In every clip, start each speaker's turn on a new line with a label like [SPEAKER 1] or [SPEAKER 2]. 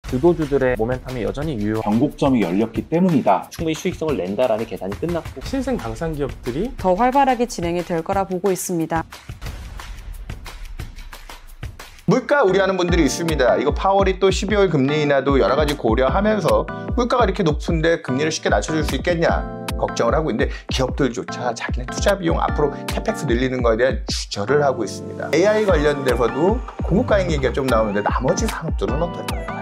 [SPEAKER 1] 주도주들의 모멘텀이 여전히 유효.
[SPEAKER 2] 변곡점이 열렸기 때문이다.
[SPEAKER 3] 충분히 수익성을 낸다라는 계산이 끝났고
[SPEAKER 1] 신생 방산 기업들이
[SPEAKER 4] 더 활발하게 진행이 될 거라 보고 있습니다.
[SPEAKER 5] 물가 우려하는 분들이 있습니다. 이거 파월이 또 12월 금리 인하도 여러 가지 고려하면서 물가가 이렇게 높은데 금리를 쉽게 낮춰줄 수 있겠냐 걱정을 하고 있는데 기업들조차 자기네 투자 비용 앞으로 캐펙스 늘리는 거에 대한 주저를 하고 있습니다. AI 관련돼서도 고물가인 얘기가 좀 나오는데 나머지 산업들은 어떨까요?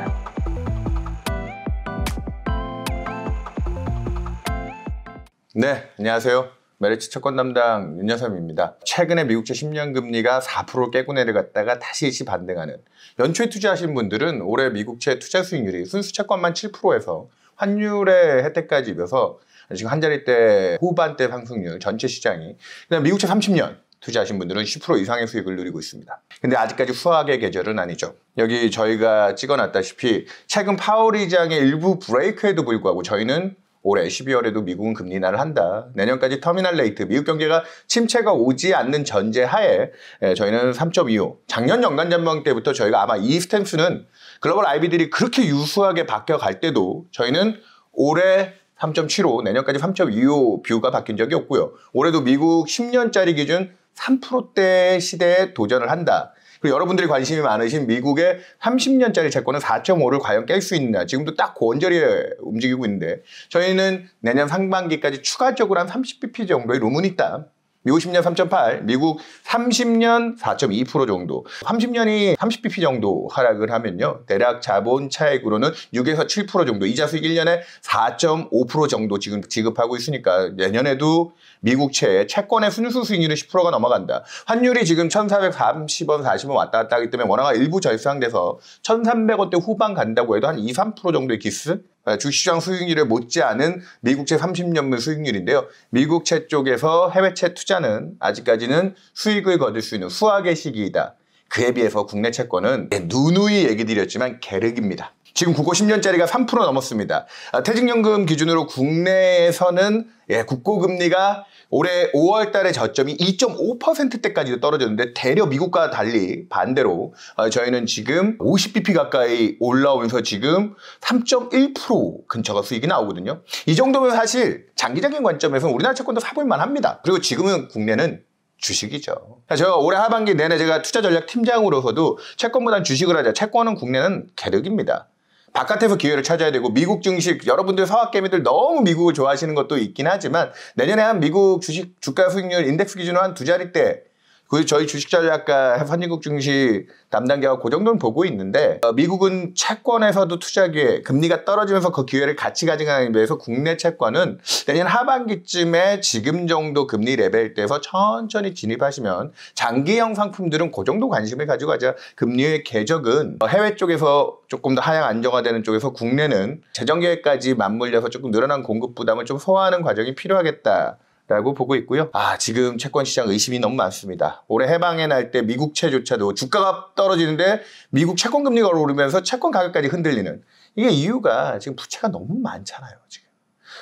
[SPEAKER 5] 네, 안녕하세요. 메리츠 채권 담당 윤여삼입니다. 최근에 미국채 10년 금리가 4%를 깨고 내려갔다가 다시 일시 반등하는 연초에 투자하신 분들은 올해 미국채 투자 수익률이 순수 채권만 7%에서 환율의 혜택까지 입어서 지금 한 자릿대 후반대 상승률 전체 시장이 그냥 미국채 30년 투자하신 분들은 10% 이상의 수익을 누리고 있습니다. 근데 아직까지 수학의 계절은 아니죠. 여기 저희가 찍어놨다시피 최근 파월 의장의 일부 브레이크에도 불구하고 저희는 올해 12월에도 미국은 금리 인하를 한다. 내년까지 터미널 레이트, 미국 경제가 침체가 오지 않는 전제하에 저희는 3.25. 작년 연간 전망 때부터 저희가 아마 이 스탠스는 글로벌 IB들이 그렇게 유수하게 바뀌어갈 때도 저희는 올해 3.75, 내년까지 3.25 뷰가 바뀐 적이 없고요. 올해도 미국 10년짜리 기준 3%대 시대에 도전을 한다. 그리고 여러분들이 관심이 많으신 미국의 30년짜리 채권은 4.5를 과연 깰 수 있느냐. 지금도 딱 그 언저리에 움직이고 있는데 저희는 내년 상반기까지 추가적으로 한 30bp 정도의 룸은 있다. 미국 10년 3.8, 미국 30년 4.2% 정도. 30년이 30bp 정도 하락을 하면요. 대략 자본 차익으로는 6에서 7% 정도. 이자 수익 1년에 4.5% 정도 지금 지급하고 있으니까 내년에도 미국채 채권의 순수 수익률은 10%가 넘어간다. 환율이 지금 1,430원, 40원 왔다 갔다 하기 때문에 원화가 일부 절상돼서 1,300원대 후반 간다고 해도 한 2, 3% 정도의 기스? 주식시장 수익률에 못지않은 미국채 30년물 수익률인데요. 미국채 쪽에서 해외채 투자는 아직까지는 수익을 거둘 수 있는 수학의 시기이다. 그에 비해서 국내 채권은 누누이 얘기 드렸지만 계륵입니다. 지금 국고 10년짜리가 3% 넘었습니다. 퇴직연금 기준으로 국내에서는 국고금리가 올해 5월 달에 저점이 2.5%대까지도 떨어졌는데 대려 미국과 달리 반대로 저희는 지금 50bp 가까이 올라오면서 지금 3.1% 근처가 수익이 나오거든요. 이 정도면 사실 장기적인 관점에서는 우리나라 채권도 사볼만 합니다. 그리고 지금은 국내는 주식이죠. 제가 올해 하반기 내내 제가 투자 전략 팀장으로서도 채권보다는 주식을 하자. 채권은 국내는 계륵입니다. 바깥에서 기회를 찾아야 되고 미국 증시 여러분들 서학개미들 너무 미국을 좋아하시는 것도 있긴 하지만 내년에 한 미국 주식 주가 수익률 인덱스 기준으로 한 2자릿대 그 저희 주식전략가 선진국 증시 담당자가 그 정도는 보고 있는데 미국은 채권에서도 투자 기회 금리가 떨어지면서 그 기회를 같이 가져가는 데에서 국내 채권은 내년 하반기쯤에 지금 정도 금리 레벨대에서 천천히 진입하시면 장기형 상품들은 그 정도 관심을 가지고 가자. 금리의 궤적은 해외 쪽에서 조금 더 하향 안정화되는 쪽에서 국내는 재정계획까지 맞물려서 조금 늘어난 공급 부담을 좀 소화하는 과정이 필요하겠다. 라고 보고 있고요. 지금 채권 시장 의심이 너무 많습니다. 올해 해방에 날 때 미국채조차도 주가가 떨어지는데 미국 채권 금리가 오르면서 채권 가격까지 흔들리는 이게 이유가 지금 부채가 너무 많잖아요. 지금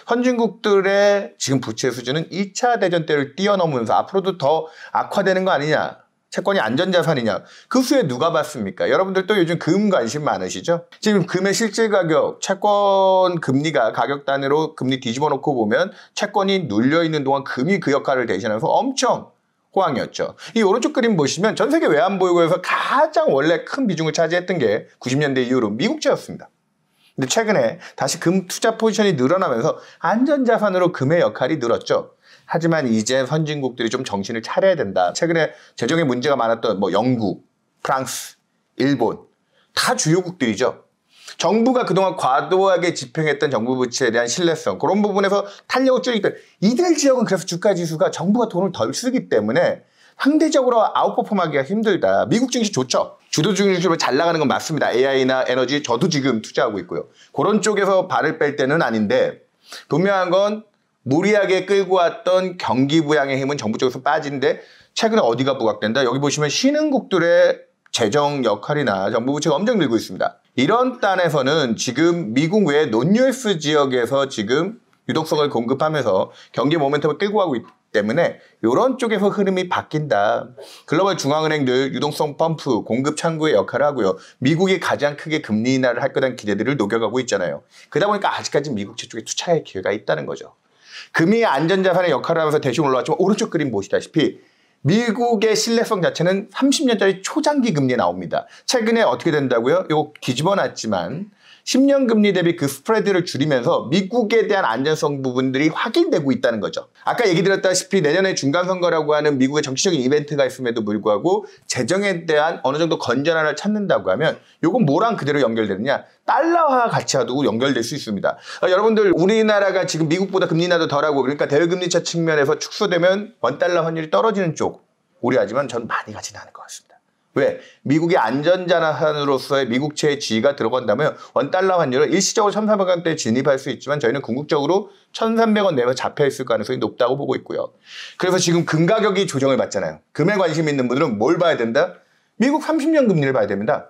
[SPEAKER 5] 선진국들의 지금 부채 수준은 2차 대전 때를 뛰어넘으면서 앞으로도 더 악화되는 거 아니냐. 채권이 안전자산이냐. 그 수에 누가 봤습니까? 여러분들도 요즘 금 관심 많으시죠? 지금 금의 실질 가격, 채권 금리가 가격 단위로 금리 뒤집어 놓고 보면 채권이 눌려있는 동안 금이 그 역할을 대신하면서 엄청 호황이었죠. 이 오른쪽 그림 보시면 전 세계 외환보유고에서 가장 원래 큰 비중을 차지했던 게 90년대 이후로 미국채였습니다. 근데 최근에 다시 금 투자 포지션이 늘어나면서 안전자산으로 금의 역할이 늘었죠. 하지만 이제 선진국들이 좀 정신을 차려야 된다. 최근에 재정에 문제가 많았던 영국, 프랑스, 일본 다 주요국들이죠. 정부가 그동안 과도하게 집행했던 정부 부채에 대한 신뢰성 그런 부분에서 탄력을 줄이기 때문에 이들 지역은 그래서 주가지수가 정부가 돈을 덜 쓰기 때문에 상대적으로 아웃퍼폼하기가 힘들다. 미국 증시 좋죠. 주도 증시로 잘 나가는 건 맞습니다. AI나 에너지 저도 지금 투자하고 있고요. 그런 쪽에서 발을 뺄 때는 아닌데 분명한 건 무리하게 끌고 왔던 경기 부양의 힘은 정부 쪽에서 빠지는데 최근에 어디가 부각된다? 여기 보시면 신흥국들의 재정 역할이나 정부 부채가 엄청 늘고 있습니다. 이런 단에서는 지금 미국 외 논유스 지역에서 지금 유동성을 공급하면서 경기 모멘텀을 끌고 가고 있기 때문에 이런 쪽에서 흐름이 바뀐다. 글로벌 중앙은행들 유동성 펌프, 공급 창구의 역할을 하고요. 미국이 가장 크게 금리 인하를 할 거라는 기대들을 녹여가고 있잖아요. 그러다 보니까 아직까지 미국채 쪽에 투자할 기회가 있다는 거죠. 금리 안전자산의 역할을 하면서 대신 올라왔지만 오른쪽 그림 보시다시피 미국의 신뢰성 자체는 30년짜리 초장기 금리에 나옵니다. 최근에 어떻게 된다고요? 이거 뒤집어 놨지만 10년 금리 대비 그 스프레드를 줄이면서 미국에 대한 안전성 부분들이 확인되고 있다는 거죠. 아까 얘기 드렸다시피 내년에 중간선거라고 하는 미국의 정치적인 이벤트가 있음에도 불구하고 재정에 대한 어느 정도 건전함을 찾는다고 하면 이건 뭐랑 그대로 연결되느냐? 달러화 가치와도 연결될 수 있습니다. 여러분들 우리나라가 지금 미국보다 금리 인하도 덜하고 그러니까 대외금리차 측면에서 축소되면 원달러 환율이 떨어지는 쪽 우려하지만 전 많이 가지는 않을 것 같습니다. 왜? 미국이 안전자산으로서의 미국채의 지위가 들어간다면 원달러 환율을 일시적으로 1,400원대에 진입할 수 있지만 저희는 궁극적으로 1,300원 내외 잡혀있을 가능성이 높다고 보고 있고요. 그래서 지금 금 가격이 조정을 받잖아요. 금에 관심 있는 분들은 뭘 봐야 된다? 미국 30년 금리를 봐야 됩니다.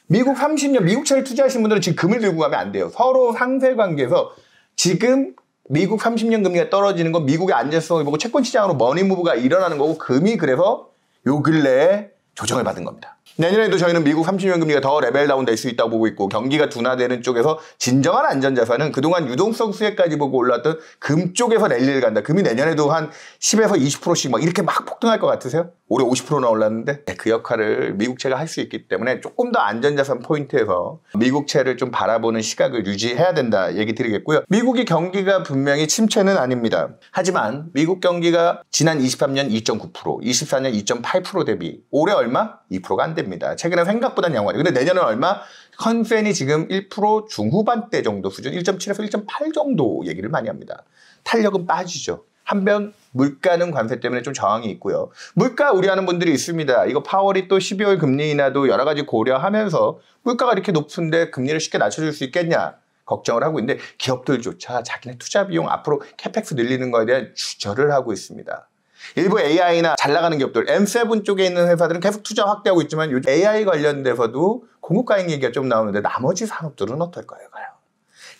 [SPEAKER 5] 미국 30년, 미국채를 투자하신 분들은 지금 금을 들고 가면 안 돼요. 서로 상세 관계에서 지금 미국 30년 금리가 떨어지는 건 미국의 안전성을 보고 채권 시장으로 머니무브가 일어나는 거고 금이 그래서 요 근래에 조정을 받은 겁니다. 내년에도 저희는 미국 30년 금리가 더 레벨 다운 될 수 있다고 보고 있고 경기가 둔화되는 쪽에서 진정한 안전자산은 그동안 유동성 수혜까지 보고 올라왔던 금 쪽에서 랠리를 간다. 금이 내년에도 한 10에서 20%씩 막 이렇게 막 폭등할 것 같으세요? 올해 50%나 올랐는데 그 역할을 미국채가 할 수 있기 때문에 조금 더 안전자산 포인트에서 미국채를 좀 바라보는 시각을 유지해야 된다 얘기 드리겠고요. 미국의 경기가 분명히 침체는 아닙니다. 하지만 미국 경기가 지난 23년 2.9%, 24년 2.8% 대비 올해 얼마? 2%가 안 됩니다. 최근에 생각보다는 양호하죠. 근데 내년은 얼마? 컨센이 지금 1% 중후반대 정도 수준, 1.7에서 1.8 정도 얘기를 많이 합니다. 탄력은 빠지죠. 한편 물가는 관세 때문에 좀 저항이 있고요. 물가 우려하는 분들이 있습니다. 이거 파월이 또 12월 금리 인하도 여러 가지 고려하면서 물가가 이렇게 높은데 금리를 쉽게 낮춰줄 수 있겠냐 걱정을 하고 있는데 기업들조차 자기네 투자 비용 앞으로 캐펙스 늘리는 거에 대한 주저를 하고 있습니다. 일부 AI나 잘 나가는 기업들, M7 쪽에 있는 회사들은 계속 투자 확대하고 있지만 요즘 AI 관련돼서도 공급가행 얘기가 좀 나오는데 나머지 산업들은 어떨까요?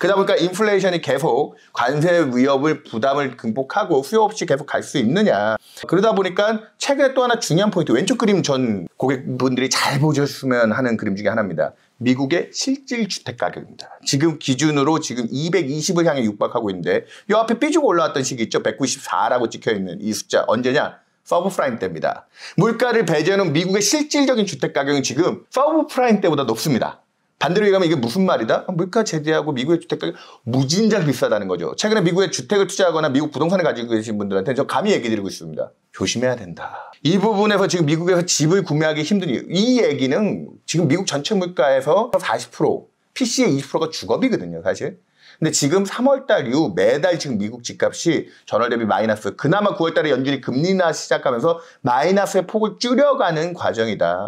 [SPEAKER 5] 그러다 보니까 인플레이션이 계속 관세 위협을 부담을 극복하고 수요 없이 계속 갈 수 있느냐. 그러다 보니까 최근에 또 하나 중요한 포인트, 왼쪽 그림 전 고객분들이 잘 보셨으면 하는 그림 중에 하나입니다. 미국의 실질 주택 가격입니다. 지금 기준으로 지금 220을 향해 육박하고 있는데 이 앞에 삐죽 올라왔던 시기 있죠. 194라고 찍혀있는 이 숫자 언제냐? 서브프라임 때입니다. 물가를 배제해놓은 미국의 실질적인 주택 가격은 지금 서브프라임 때보다 높습니다. 반대로 얘기하면 이게 무슨 말이다? 물가 제재하고 미국의 주택가격이 무진장 비싸다는 거죠. 최근에 미국에 주택을 투자하거나 미국 부동산을 가지고 계신 분들한테 저 감히 얘기 드리고 있습니다. 조심해야 된다. 이 부분에서 지금 미국에서 집을 구매하기 힘든 이유. 이 얘기는 지금 미국 전체 물가에서 40%, PC의 20%가 주거비거든요, 사실. 근데 지금 3월달 이후 매달 지금 미국 집값이 전월 대비 마이너스. 그나마 9월달에 연준이 금리 인하 시작하면서 마이너스의 폭을 줄여가는 과정이다.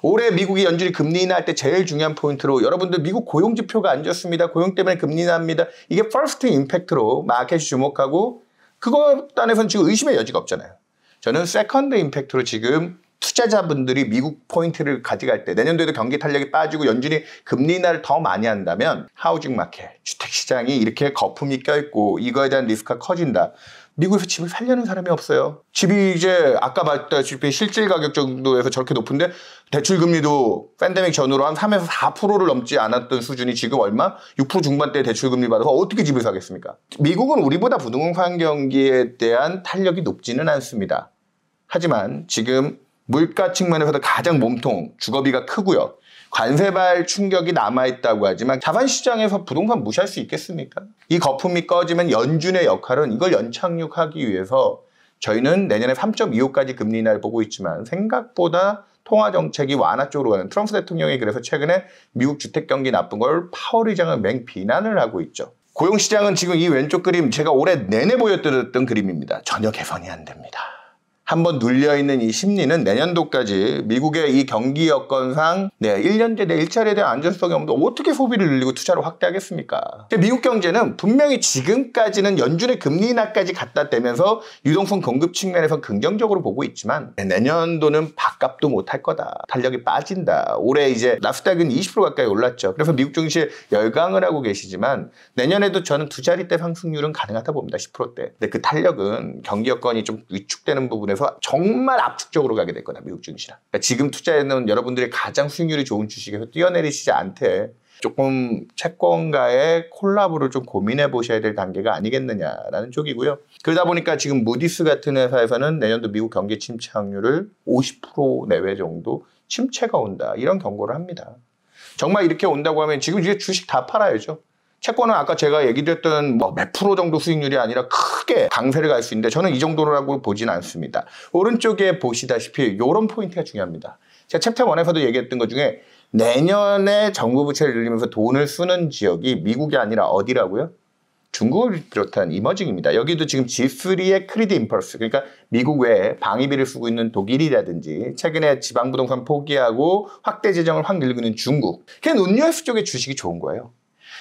[SPEAKER 5] 올해 미국이 연준이 금리 인하할 때 제일 중요한 포인트로 여러분들 미국 고용 지표가 안 좋습니다. 고용 때문에 금리 인하합니다. 이게 퍼스트 임팩트로 마켓이 주목하고 그거 단에서는 지금 의심의 여지가 없잖아요. 저는 세컨드 임팩트로 지금 투자자분들이 미국 포인트를 가져갈 때 내년도에도 경기 탄력이 빠지고 연준이 금리 인하를 더 많이 한다면 하우징 마켓, 주택시장이 이렇게 거품이 껴있고 이거에 대한 리스크가 커진다. 미국에서 집을 살려는 사람이 없어요. 집이 이제 아까 봤다시피 실질 가격 정도에서 저렇게 높은데 대출금리도 팬데믹 전후로 한 3에서 4%를 넘지 않았던 수준이 지금 얼마? 6% 중반대 대출금리 받아서 어떻게 집을 사겠습니까? 미국은 우리보다 부동산 경기에 대한 탄력이 높지는 않습니다. 하지만 지금 물가 측면에서도 가장 몸통, 주거비가 크고요. 관세발 충격이 남아있다고 하지만 자산시장에서 부동산 무시할 수 있겠습니까? 이 거품이 꺼지면 연준의 역할은 이걸 연착륙하기 위해서 저희는 내년에 3.25까지 금리 인하를 보고 있지만 생각보다 통화정책이 완화 쪽으로 가는 트럼프 대통령이 그래서 최근에 미국 주택 경기 나쁜 걸 파월 의장은 맹 비난을 하고 있죠. 고용시장은 지금 이 왼쪽 그림 제가 올해 내내 보여드렸던 그림입니다. 전혀 개선이 안 됩니다. 한번 눌려있는 이 심리는 내년도까지 미국의 이 경기 여건상 1년째 내 일자리에 대한 안전성이 없는데 어떻게 소비를 늘리고 투자를 확대하겠습니까? 미국 경제는 분명히 지금까지는 연준의 금리 인하까지 갖다 대면서 유동성 공급 측면에서 긍정적으로 보고 있지만 내년도는 밥값도 못할 거다. 탄력이 빠진다. 올해 이제 나스닥은 20% 가까이 올랐죠. 그래서 미국 증시에 열강을 하고 계시지만 내년에도 저는 두 자릿대 상승률은 가능하다 봅니다. 10%대. 근데 그 탄력은 경기 여건이 좀 위축되는 부분에서 정말 압축적으로 가게 될 거다. 미국 증시랑. 그러니까 지금 투자해놓은 여러분들이 가장 수익률이 좋은 주식에서 뛰어내리시지 않되 조금 채권가의 콜라보를 좀 고민해 보셔야 될 단계가 아니겠느냐라는 쪽이고요. 그러다 보니까 지금 무디스 같은 회사에서는 내년도 미국 경기 침체 확률을 50% 내외 정도 침체가 온다. 이런 경고를 합니다. 정말 이렇게 온다고 하면 지금 이제 주식 다 팔아야죠. 채권은 아까 제가 얘기드렸던 몇 프로 정도 수익률이 아니라 크게 강세를 갈 수 있는데 저는 이 정도라고 보지는 않습니다. 오른쪽에 보시다시피 이런 포인트가 중요합니다. 제가 챕터 1에서도 얘기했던 것 중에 내년에 정부 부채를 늘리면서 돈을 쓰는 지역이 미국이 아니라 어디라고요? 중국을 비롯한 이머징입니다. 여기도 지금 G3의 크리디 임펄스, 그러니까 미국 외에 방위비를 쓰고 있는 독일이라든지 최근에 지방부동산 포기하고 확대 재정을 확 늘리고 있는 중국. 그냥 논리화수 쪽의 주식이 좋은 거예요.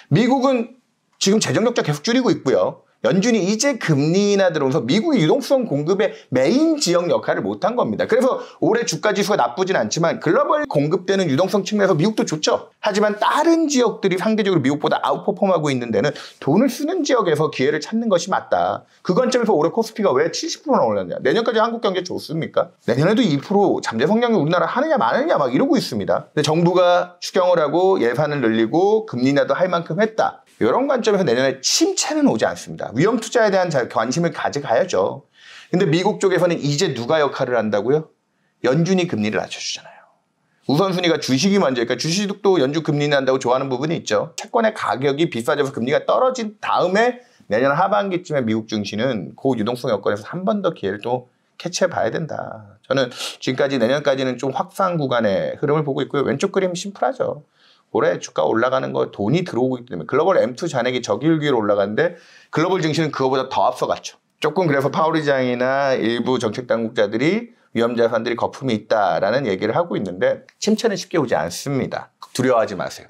[SPEAKER 5] 미국은 지금 재정 적자 계속 줄이고 있고요. 연준이 이제 금리 인하 들어오면서 미국의 유동성 공급의 메인 지역 역할을 못한 겁니다. 그래서 올해 주가 지수가 나쁘진 않지만 글로벌 공급되는 유동성 측면에서 미국도 좋죠. 하지만 다른 지역들이 상대적으로 미국보다 아웃퍼폼하고 있는 데는 돈을 쓰는 지역에서 기회를 찾는 것이 맞다. 그 관점에서 올해 코스피가 왜 70%나 올랐냐. 내년까지 한국 경제 좋습니까? 내년에도 2% 잠재 성장률 우리나라 하느냐 마느냐 막 이러고 있습니다. 근데 정부가 추경을 하고 예산을 늘리고 금리 인하도 할 만큼 했다. 이런 관점에서 내년에 침체는 오지 않습니다. 위험 투자에 대한 관심을 가져가야죠. 근데 미국 쪽에서는 이제 누가 역할을 한다고요? 연준이 금리를 낮춰주잖아요. 우선순위가 주식이 먼저니까 주식도 연준 금리 인하한다고 좋아하는 부분이 있죠. 채권의 가격이 비싸져서 금리가 떨어진 다음에 내년 하반기쯤에 미국 증시는 고유동성 여건에서 한 번 더 기회를 또 캐치해 봐야 된다. 저는 지금까지 내년까지는 좀 확산 구간의 흐름을 보고 있고요. 왼쪽 그림 심플하죠. 올해 주가 올라가는 거 돈이 들어오고 있기 때문에 글로벌 M2 잔액이 저기로 올라가는데 글로벌 증시는 그거보다 더 앞서갔죠. 조금 그래서 파월 의장이나 일부 정책 당국자들이 위험 자산들이 거품이 있다라는 얘기를 하고 있는데 침체는 쉽게 오지 않습니다. 두려워하지 마세요.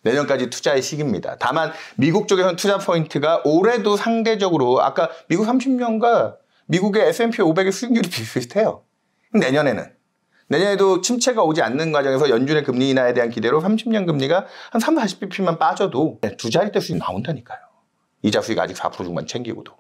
[SPEAKER 5] 내년까지 투자의 시기입니다. 다만 미국 쪽에서는 투자 포인트가 올해도 상대적으로 아까 미국 30년과 미국의 S&P 500의 수익률이 비슷비슷해요. 내년에도 침체가 오지 않는 과정에서 연준의 금리 인하에 대한 기대로 30년 금리가 한 3-40bp만 빠져도 두 자릿대 수익 나온다니까요. 이자 수익 아직 4% 중반 챙기고도.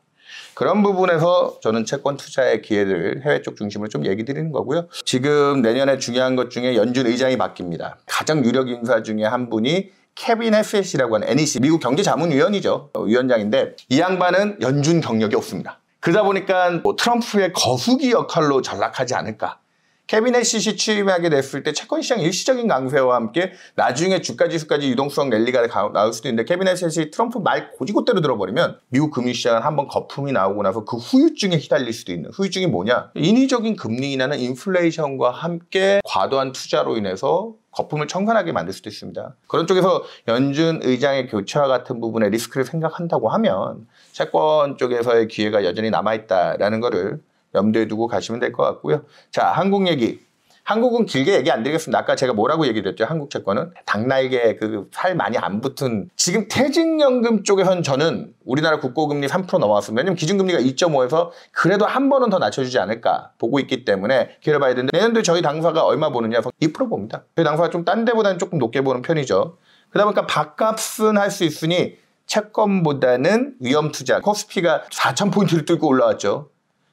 [SPEAKER 5] 그런 부분에서 저는 채권 투자의 기회들 해외 쪽 중심으로 좀 얘기 드리는 거고요. 지금 내년에 중요한 것 중에 연준 의장이 바뀝니다. 가장 유력 인사 중에 한 분이 케빈 해셋이라고 하는 NEC 미국 경제자문위원이죠. 위원장인데 이 양반은 연준 경력이 없습니다. 그러다 보니까 트럼프의 거수기 역할로 전락하지 않을까. 케빈 해셋이 취임하게 됐을 때 채권 시장 일시적인 강세와 함께 나중에 주가 지수까지 유동성 랠리가 나올 수도 있는데 케빈 해셋이 트럼프 말 고지고대로 들어버리면 미국 금리 시장은 한번 거품이 나오고 나서 그 후유증에 휘달릴 수도 있는 후유증이 뭐냐? 인위적인 금리 인하는 인플레이션과 함께 과도한 투자로 인해서 거품을 청산하게 만들 수도 있습니다. 그런 쪽에서 연준 의장의 교체와 같은 부분의 리스크를 생각한다고 하면 채권 쪽에서의 기회가 여전히 남아있다라는 거를 염두에 두고 가시면 될 것 같고요. 자, 한국 얘기. 한국은 길게 얘기 안 드리겠습니다. 아까 제가 뭐라고 얘기드렸죠? 한국 채권은 닭날개 그 살 많이 안 붙은 지금 퇴직연금 쪽에선 저는 우리나라 국고금리 3% 넘어왔습니다. 왜냐면 기준금리가 2.5에서 그래도 한 번은 더 낮춰주지 않을까 보고 있기 때문에 기다려봐야 되는데 내년도에 저희 당사가 얼마 보느냐 2% 봅니다. 저희 당사가 좀 딴 데보다는 조금 높게 보는 편이죠. 그러다 보니까 밥값은 할 수 있으니 채권보다는 위험 투자. 코스피가 4,000포인트를 뚫고 올라왔죠.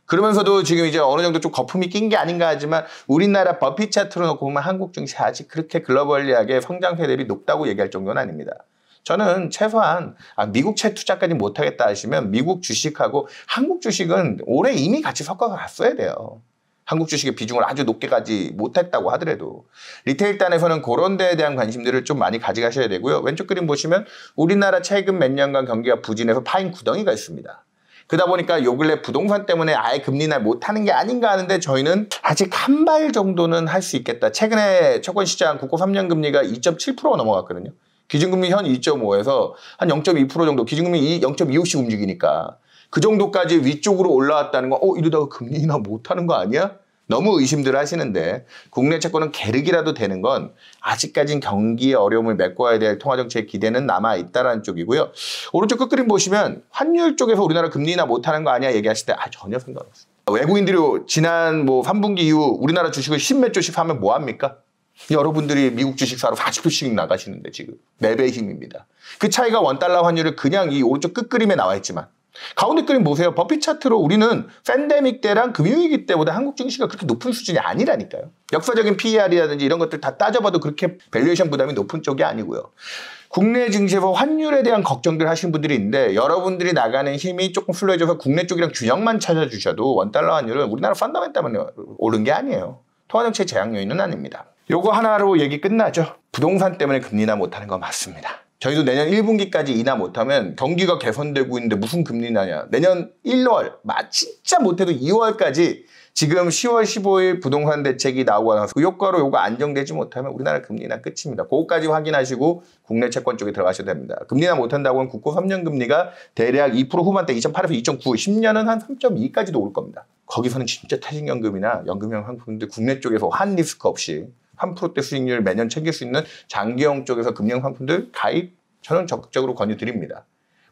[SPEAKER 5] 그러면서도 지금 이제 어느 정도 좀 거품이 낀 게 아닌가 하지만 우리나라 버핏 차트로 놓고 보면 한국 증시 아직 그렇게 글로벌리하게 성장세 대비 높다고 얘기할 정도는 아닙니다. 저는 최소한 미국 채 투자까지 못하겠다 하시면 미국 주식하고 한국 주식은 올해 이미 같이 섞어서 갔어야 돼요. 한국 주식의 비중을 아주 높게 가지 못했다고 하더라도 리테일 단에서는 그런 데에 대한 관심들을 좀 많이 가져가셔야 되고요. 왼쪽 그림 보시면 우리나라 최근 몇 년간 경기가 부진해서 파인 구덩이가 있습니다. 그러다 보니까 요 근래 부동산 때문에 아예 금리 인하 못하는 게 아닌가 하는데 저희는 아직 한 발 정도는 할 수 있겠다. 최근에 채권시장 국고 3년 금리가 2.7%가 넘어갔거든요. 기준금리 현 2.5에서 한 0.2% 정도 기준금리 0.25씩 움직이니까 그 정도까지 위쪽으로 올라왔다는 건 이러다가 금리 인하 못하는 거 아니야? 너무 의심들 하시는데 국내 채권은 계륵이라도 되는 건 아직까진 경기의 어려움을 메꿔야 될 통화정책의 기대는 남아있다는 쪽이고요. 오른쪽 끝그림 보시면 환율 쪽에서 우리나라 금리 인하 못하는 거 아니야 얘기하실 때 전혀 상관없어요. 외국인들이 지난 3분기 이후 우리나라 주식을 10몇 조씩 사면 뭐합니까? 여러분들이 미국 주식 사러 40%씩 나가시는데 지금 4배의 힘입니다. 그 차이가 원달러 환율을 그냥 이 오른쪽 끝그림에 나와 있지만 가운데 그림 보세요. 버핏 차트로 우리는 팬데믹 때랑 금융위기 때보다 한국 증시가 그렇게 높은 수준이 아니라니까요. 역사적인 PER이라든지 이런 것들 다 따져봐도 그렇게 밸류에이션 부담이 높은 쪽이 아니고요. 국내 증시에서 환율에 대한 걱정들 하시는 분들이 있는데 여러분들이 나가는 힘이 조금 슬로해져서 국내 쪽이랑 균형만 찾아주셔도 원달러 환율은 우리나라 펀더멘탈만 오른 게 아니에요. 통화정책 제약 요인은 아닙니다. 요거 하나로 얘기 끝나죠. 부동산 때문에 금리 인하 못하는 건 맞습니다. 저희도 내년 1분기까지 인하 못하면 경기가 개선되고 있는데 무슨 금리 인하냐. 내년 1월, 진짜 못해도 2월까지 지금 10월 15일 부동산 대책이 나오고 나서 그 효과로 요거 안정되지 못하면 우리나라 금리 인하 끝입니다. 그거까지 확인하시고 국내 채권 쪽에 들어가셔야 됩니다. 금리 인하 못한다고 하면 국고 3년 금리가 대략 2% 후반대 2008에서 2.9, 10년은 한 3.2까지도 올 겁니다. 거기서는 진짜 퇴직연금이나 연금형 상품들 국내 쪽에서 한 리스크 없이 3%대 수익률 매년 챙길 수 있는 장기형 쪽에서 금융 상품들 가입 저는 적극적으로 권유드립니다.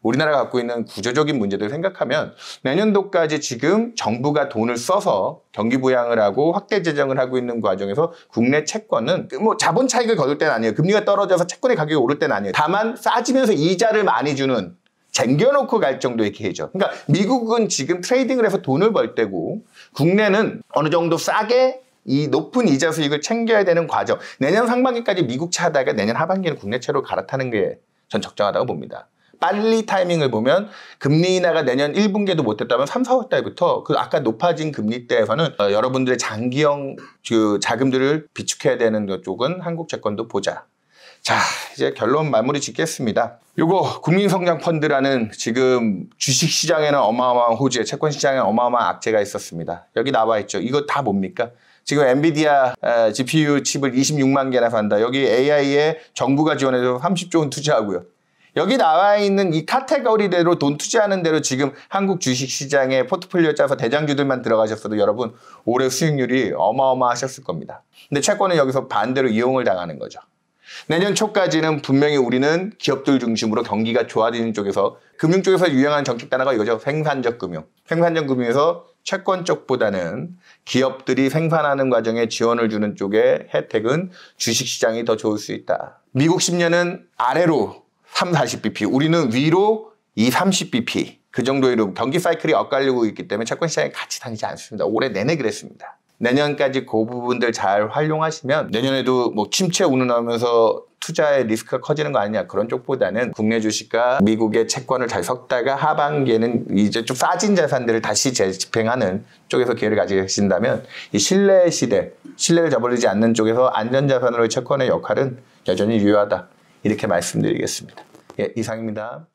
[SPEAKER 5] 우리나라가 갖고 있는 구조적인 문제들을 생각하면 내년도까지 지금 정부가 돈을 써서 경기 부양을 하고 확대 재정을 하고 있는 과정에서 국내 채권은 자본 차익을 거둘 때는 아니에요. 금리가 떨어져서 채권의 가격이 오를 때는 아니에요. 다만 싸지면서 이자를 많이 주는 쟁겨놓고 갈 정도의 기회죠. 그러니까 미국은 지금 트레이딩을 해서 돈을 벌 때고 국내는 어느 정도 싸게 이 높은 이자 수익을 챙겨야 되는 과정. 내년 상반기까지 미국 차 하다가 내년 하반기는 국내 차로 갈아타는 게 전 적정하다고 봅니다. 빨리 타이밍을 보면 금리 인하가 내년 1분기에도 못했다면 3, 4월 달부터 그 아까 높아진 금리 때에서는 여러분들의 장기형 자금들을 비축해야 되는 쪽은 한국 채권도 보자. 자, 이제 결론 마무리 짓겠습니다. 요거 국민성장펀드라는 지금 주식시장에는 어마어마한 호재, 채권시장에 어마어마한 악재가 있었습니다. 여기 나와 있죠. 이거 다 뭡니까? 지금 엔비디아 GPU 칩을 26만 개나 산다. 여기 AI에 정부가 지원해서 30조 원 투자하고요. 여기 나와 있는 이 카테고리대로 돈 투자하는 대로 지금 한국 주식시장에 포트폴리오 짜서 대장주들만 들어가셨어도 여러분 올해 수익률이 어마어마하셨을 겁니다. 근데 채권은 여기서 반대로 이용을 당하는 거죠. 내년 초까지는 분명히 우리는 기업들 중심으로 경기가 좋아지는 쪽에서 금융 쪽에서 유행하는 정책 단어가 이거죠. 생산적 금융. 생산적 금융에서 채권 쪽보다는 기업들이 생산하는 과정에 지원을 주는 쪽의 혜택은 주식시장이 더 좋을 수 있다. 미국 10년은 아래로 3, 40bp, 우리는 위로 2, 30bp 그 정도의 경기 사이클이 엇갈리고 있기 때문에 채권시장에 같이 다니지 않습니다. 올해 내내 그랬습니다. 내년까지 그 부분들 잘 활용하시면 내년에도 침체 운운하면서 투자의 리스크가 커지는 거 아니냐 그런 쪽보다는 국내 주식과 미국의 채권을 잘 섞다가 하반기에는 이제 좀 싸진 자산들을 다시 재집행하는 쪽에서 기회를 가지신다면 이 신뢰의 시대, 신뢰를 저버리지 않는 쪽에서 안전자산으로의 채권의 역할은 여전히 유효하다. 이렇게 말씀드리겠습니다. 예, 이상입니다.